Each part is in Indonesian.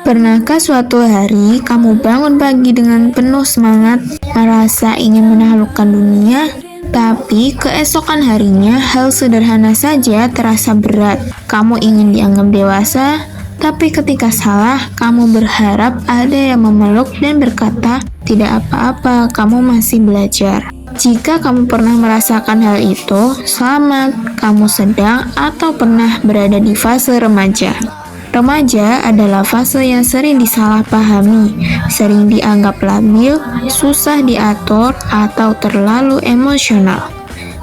Pernahkah suatu hari kamu bangun pagi dengan penuh semangat, merasa ingin menaklukkan dunia, tapi keesokan harinya hal sederhana saja terasa berat. Kamu ingin dianggap dewasa, tapi ketika salah, kamu berharap ada yang memeluk dan berkata, "Tidak apa-apa, kamu masih belajar." Jika kamu pernah merasakan hal itu, selamat, kamu sedang atau pernah berada di fase remaja. Remaja adalah fase yang sering disalahpahami, sering dianggap labil, susah diatur, atau terlalu emosional.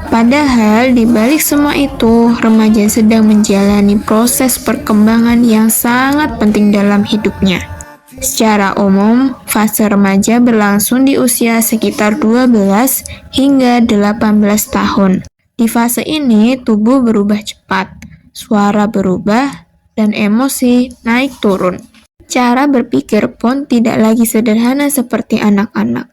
Padahal di balik semua itu, remaja sedang menjalani proses perkembangan yang sangat penting dalam hidupnya. Secara umum, fase remaja berlangsung di usia sekitar 12 hingga 18 tahun. Di fase ini, tubuh berubah cepat, suara berubah, dan emosi naik turun. Cara berpikir pun tidak lagi sederhana seperti anak-anak.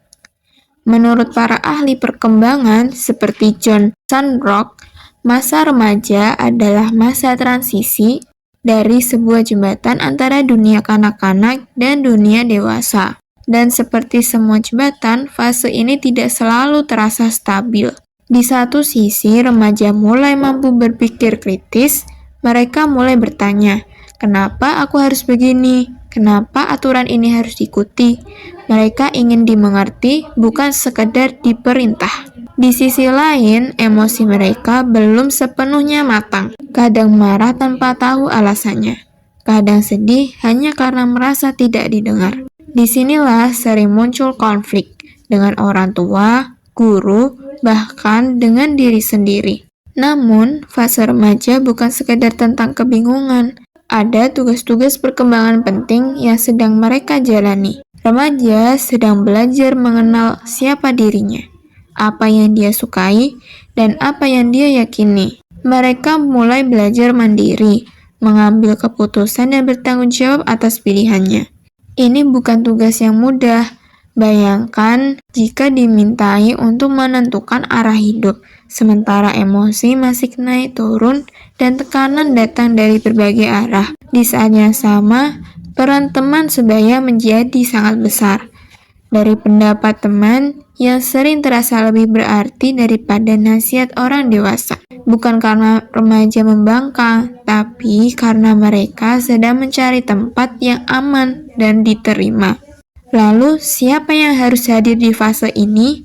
Menurut para ahli perkembangan seperti John Sundrock, masa remaja adalah masa transisi dari sebuah jembatan antara dunia kanak-kanak dan dunia dewasa. Dan seperti semua jembatan, fase ini tidak selalu terasa stabil. Di satu sisi, remaja mulai mampu berpikir kritis. Mereka mulai bertanya, "Kenapa aku harus begini? Kenapa aturan ini harus diikuti?" Mereka ingin dimengerti, bukan sekedar diperintah. Di sisi lain, emosi mereka belum sepenuhnya matang. Kadang marah tanpa tahu alasannya. Kadang sedih hanya karena merasa tidak didengar. Disinilah sering muncul konflik dengan orang tua, guru, bahkan dengan diri sendiri. Namun, fase remaja bukan sekedar tentang kebingungan. Ada tugas-tugas perkembangan penting yang sedang mereka jalani. Remaja sedang belajar mengenal siapa dirinya, apa yang dia sukai, dan apa yang dia yakini. Mereka mulai belajar mandiri, mengambil keputusan dan bertanggung jawab atas pilihannya. Ini bukan tugas yang mudah. Bayangkan jika dimintai untuk menentukan arah hidup, sementara emosi masih naik turun dan tekanan datang dari berbagai arah. Di saat yang sama, peran teman sebaya menjadi sangat besar. Dari pendapat teman yang sering terasa lebih berarti daripada nasihat orang dewasa. Bukan karena remaja membangkang, tapi karena mereka sedang mencari tempat yang aman dan diterima. Lalu, siapa yang harus hadir di fase ini?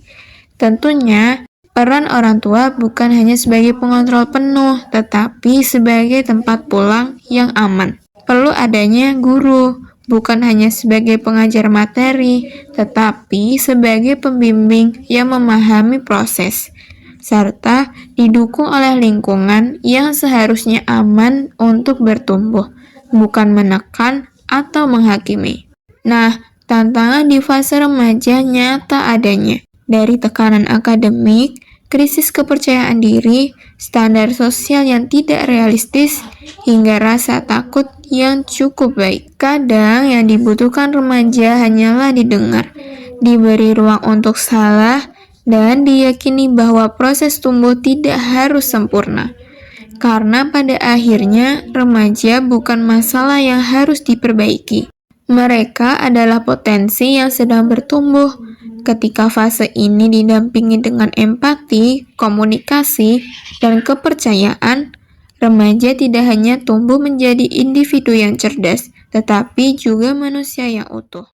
Tentunya, peran orang tua bukan hanya sebagai pengontrol penuh, tetapi sebagai tempat pulang yang aman. Perlu adanya guru, bukan hanya sebagai pengajar materi, tetapi sebagai pembimbing yang memahami proses, serta didukung oleh lingkungan yang seharusnya aman untuk bertumbuh, bukan menekan atau menghakimi. Nah, tantangan di fase remaja nyata adanya, dari tekanan akademik, krisis kepercayaan diri, standar sosial yang tidak realistis, hingga rasa takut yang cukup baik. Kadang yang dibutuhkan remaja hanyalah didengar, diberi ruang untuk salah, dan diyakini bahwa proses tumbuh tidak harus sempurna. Karena pada akhirnya, remaja bukan masalah yang harus diperbaiki. Mereka adalah potensi yang sedang bertumbuh. Ketika fase ini didampingi dengan empati, komunikasi, dan kepercayaan, remaja tidak hanya tumbuh menjadi individu yang cerdas, tetapi juga manusia yang utuh.